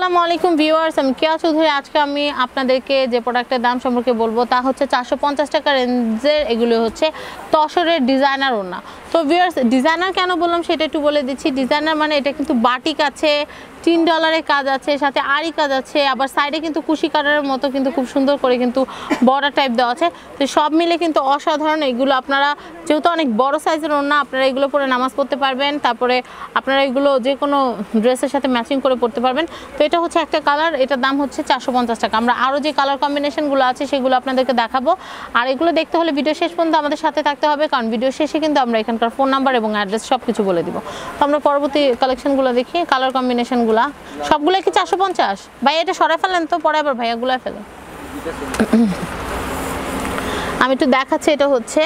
আসসালামু আলাইকুম ভিউয়ার্স, আমি কেয়া চৌধুরী। আজকে আমি আপনাদেরকে যে প্রোডাক্টের দাম সম্পর্কে বলবো তা হচ্ছে 450 টাকা রেঞ্জের। এগুলো হচ্ছে তসরের ডিজাইনার ওড়না। তো ভিউয়ার্স, ডিজাইনার কেন বললাম সেটা একটু বলে দিচ্ছি। ডিজাইনার মানে এটা কিন্তু বাটিক আছে, $3 কাজ আছে, সাথে আরি কাজ আছে, আবার সাইডে কিন্তু কুশি কাটারের মতো কিন্তু খুব সুন্দর করে কিন্তু বর্ডার টাইপ দেওয়া আছে। তো সব মিলে কিন্তু অসাধারণ। এগুলো আপনারা যেহেতু অনেক বড় সাইজের ওড়না, আপনারা এগুলো পরে নামাজ পড়তে পারবেন, তারপরে আপনারা এগুলো যে কোনো ড্রেসের সাথে ম্যাচিং করে পড়তে পারবেন। তো এটা হচ্ছে একটা কালার, এটার দাম হচ্ছে 450 টাকা। আমরা আরও যে কালার কম্বিনেশনগুলো আছে সেগুলো আপনাদেরকে দেখাবো। আর এগুলো দেখতে হলে ভিডিও শেষ পর্যন্ত আমাদের সাথে থাকতে হবে, কারণ ভিডিও শেষে কিন্তু আমরা এখানকার ফোন নাম্বার এবং অ্যাড্রেস সব কিছু বলে দিব। তো আমরা পরবর্তী কালেকশনগুলো দেখি। কালার কম্বিনেশনগুলো সবগুলো কি 450? ভাই এটা সরাই ফেলেন তো, পরে আবার ভাইয়াগুলো ফেলে। আমি একটু দেখাচ্ছি। এটা হচ্ছে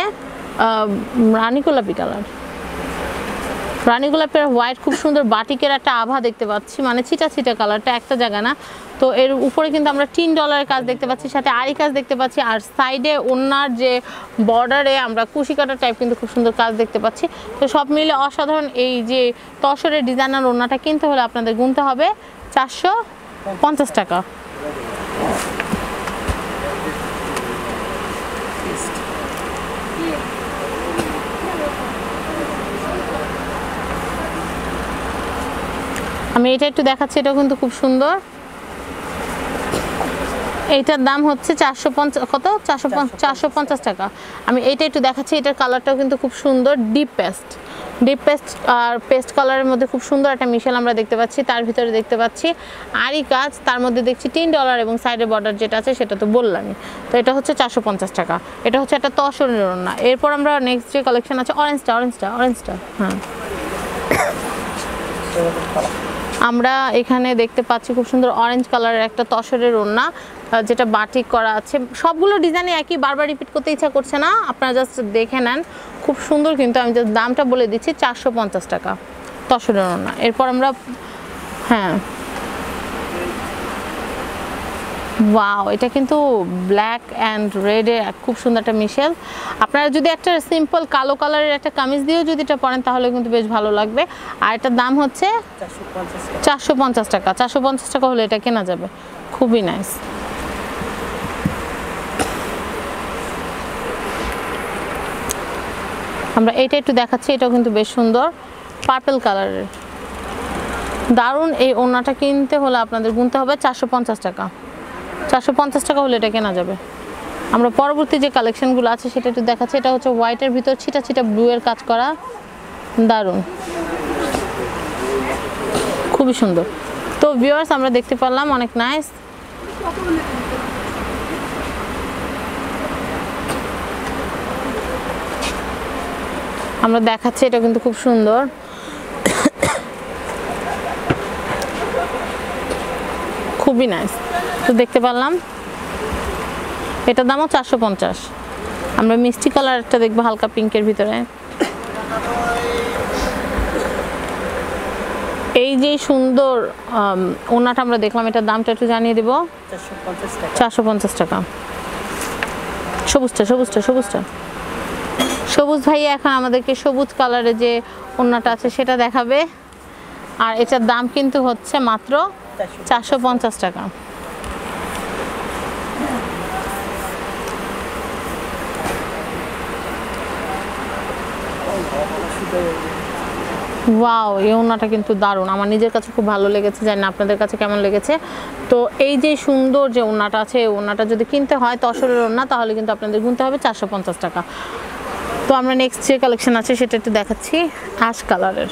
রানী গোলাপি কালার, রানী গোলাপের হোয়াইট, খুব সুন্দর বাটিকের একটা আভা দেখতে পাচ্ছি, মানে ছিটা ছিটা কালারটা একটা জায়গা না। তো এর উপরে কিন্তু আমরা $3 কাজ দেখতে পাচ্ছি, সাথে আরি কাজ দেখতে পাচ্ছি, আর সাইডে ওনার যে বর্ডারে আমরা কুশি কাটার টাইপ কিন্তু খুব সুন্দর কাজ দেখতে পাচ্ছি। তো সব মিলে অসাধারণ। এই যে তসরের ডিজাইনার ওড়নাটা কিনতে হলে আপনাদের গুনতে হবে 450 টাকা। আমি এটা একটু দেখাচ্ছি, এটাও কিন্তু খুব সুন্দর। এইটার দাম হচ্ছে 450 টাকা। আমি এইটা একটু দেখাচ্ছি, এটার কালারটাও কিন্তু খুব সুন্দর, ডিপ পেস্ট আর পেস্ট কালারের মধ্যে খুব সুন্দর একটা মিশেল আমরা দেখতে পাচ্ছি। তার ভিতরে দেখতে পাচ্ছি আরি কাজ, তার মধ্যে দেখছি $3 এবং সাইডের বর্ডার যেটা আছে সেটা তো বললামই। তো এটা হচ্ছে 450 টাকা। এটা হচ্ছে একটা তসরের ওড়না। এরপর আমরা নেক্সট যে কালেকশন আছে অরেঞ্জটা হ্যাঁ, আমরা এখানে দেখতে পাচ্ছি খুব সুন্দর অরেঞ্জ কালারের একটা তসরের ওড়না, যেটা বাটিক করা আছে। সবগুলো ডিজাইনে একই, বারবার রিপিট করতে ইচ্ছা করছে না, আপনারা জাস্ট দেখে নেন। খুব সুন্দর কিন্তু, আমি জাস্ট দামটা বলে দিচ্ছি, 450 টাকা তসরের ওড়না। এরপর আমরা হ্যাঁ, ওয়াও, এটা কিন্তু ব্ল্যাক অ্যান্ড রেডে খুব সুন্দর একটা মিশেল। আপনারা যদি একটা সিম্পল কালো কালারের একটা কামিজ দিয়েও যদি এটা পরেন তাহলে কিন্তু বেশ ভালো লাগবে। আর এটার দাম হচ্ছে 450 টাকা। 450 টাকা হলে এটা কেনা যাবে, খুবই নাইস। আমরা এটা একটু দেখাচ্ছি, এটাও কিন্তু বেশ সুন্দর, পার্পল কালারের, দারুণ। এই ওড়নাটা কিনতে হলে আপনাদের গুনতে হবে 450 টাকা। 450 টাকা হলে এটা কেনা যাবে। আমরা পরবর্তী যে কালেকশনগুলো আছে সেটা একটু দেখাচ্ছি। এটা হচ্ছে হোয়াইটের ভিতর ছিটা ছিটা ব্লু এর কাজ করা, দারুণ, খুবই সুন্দর। তো ভিউয়ার্স, আমরা দেখতে পারলাম অনেক নাইস। আমরা দেখাচ্ছি, এটা কিন্তু খুব সুন্দর, খুবই নাইস। তো দেখতে পারলাম এটার দামও 450। আমরা মিষ্টি কালারটা দেখবো, হালকা পিঙ্কের ভিতরে। এই যে সুন্দর ওড়নাটা আমরা দেখলাম, এটার দামটা একটু জানিয়ে দেব, 450 টাকা। সবুজ ভাই এখন আমাদেরকে সবুজ কালারের যে ওড়নাটা আছে সেটা দেখাবে। আর এটার দাম কিন্তু হচ্ছে মাত্র 450 টাকা। ওয়াও, এই ওড়নাটা কিন্তু দারুণ, আমার নিজের কাছে খুব ভালো লেগেছে, জানি না আপনাদের কাছে কেমন লেগেছে। তো এই যে সুন্দর যে ওড়নাটা আছে, এই ওড়নাটা যদি কিনতে হয় তসরের ওড়না, তাহলে কিন্তু আপনাদের গুনতে হবে 450 টাকা। তো আমরা নেক্সট যে কালেকশন আছে সেটা একটু দেখাচ্ছি, অ্যাশ কালারের।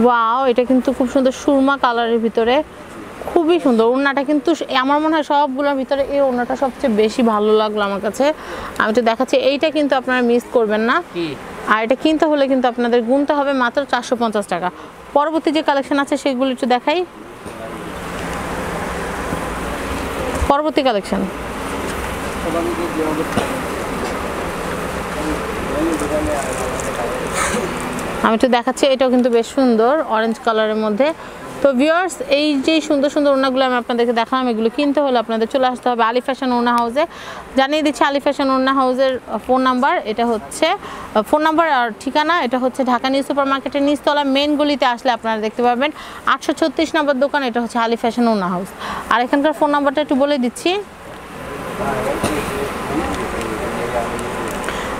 ওয়াও, এটা কিন্তু খুব সুন্দর সুরমা কালারের ভিতরে, খুবই সুন্দর ওড়নাটা। কিন্তু আমার মনে হয় সবগুলোর ভিতরে এই ওড়নাটা সবচেয়ে বেশি ভালো লাগলো আমার কাছে। আমি তো দেখাচ্ছি, এইটা কিন্তু আপনারা মিস করবেন না। আর এটা কিনতে হলে কিন্তু আপনাদের গুনতে হবে মাত্র 450 টাকা। পরবর্তী যে কালেকশন আছে সেগুলো একটু দেখাই। পরবর্তী কালেকশন আমি একটু দেখাচ্ছি, এটাও কিন্তু বেশ সুন্দর, অরেঞ্জ কালারের মধ্যে তো ভিউয়ার্স এই যে সুন্দর সুন্দর ওড়নাগুলো আমি আপনাদেরকে দেখালাম, এগুলো কিনতে হলে আপনাদের চলে আসতে হবে আলী ফ্যাশন ওড়না হাউসে। জানিয়ে দিচ্ছি আলী ফ্যাশন ওড়না হাউসের ফোন নাম্বার, এটা হচ্ছে ফোন নাম্বার আর ঠিকানা, এটা হচ্ছে ঢাকা নিউ সুপার মার্কেটের নিচতলা মেন গলিতে আসলে আপনারা দেখতে পাবেন 836 নম্বর দোকান, এটা হচ্ছে আলী ফ্যাশন ওড়না হাউস। আর এখানকার ফোন নাম্বারটা একটু বলে দিচ্ছি,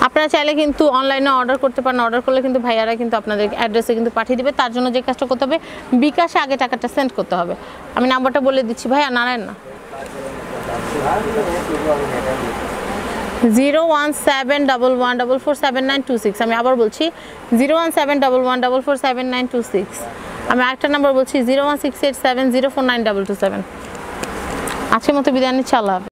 আপনারা চাইলে কিন্তু অনলাইনে অর্ডার করতে পারেন, অর্ডার করলে কিন্তু ভাইয়ারা কিন্তু আপনাদের অ্যাড্রেসে কিন্তু পাঠিয়ে দিবে। তার জন্য যে কাজটা করতে হবে, বিকাশে আগে টাকাটা সেন্ড করতে হবে। আমি নাম্বারটা বলে দিচ্ছি, ভাইয়া নারায়ণ না, 01711447926। আমি আবার বলছি 01711447926। আমি আরেকটা নাম্বার বলছি 01687049227। আজকের মতো বিদায় নিচ্ছি, আল্লাহ হাফেজ।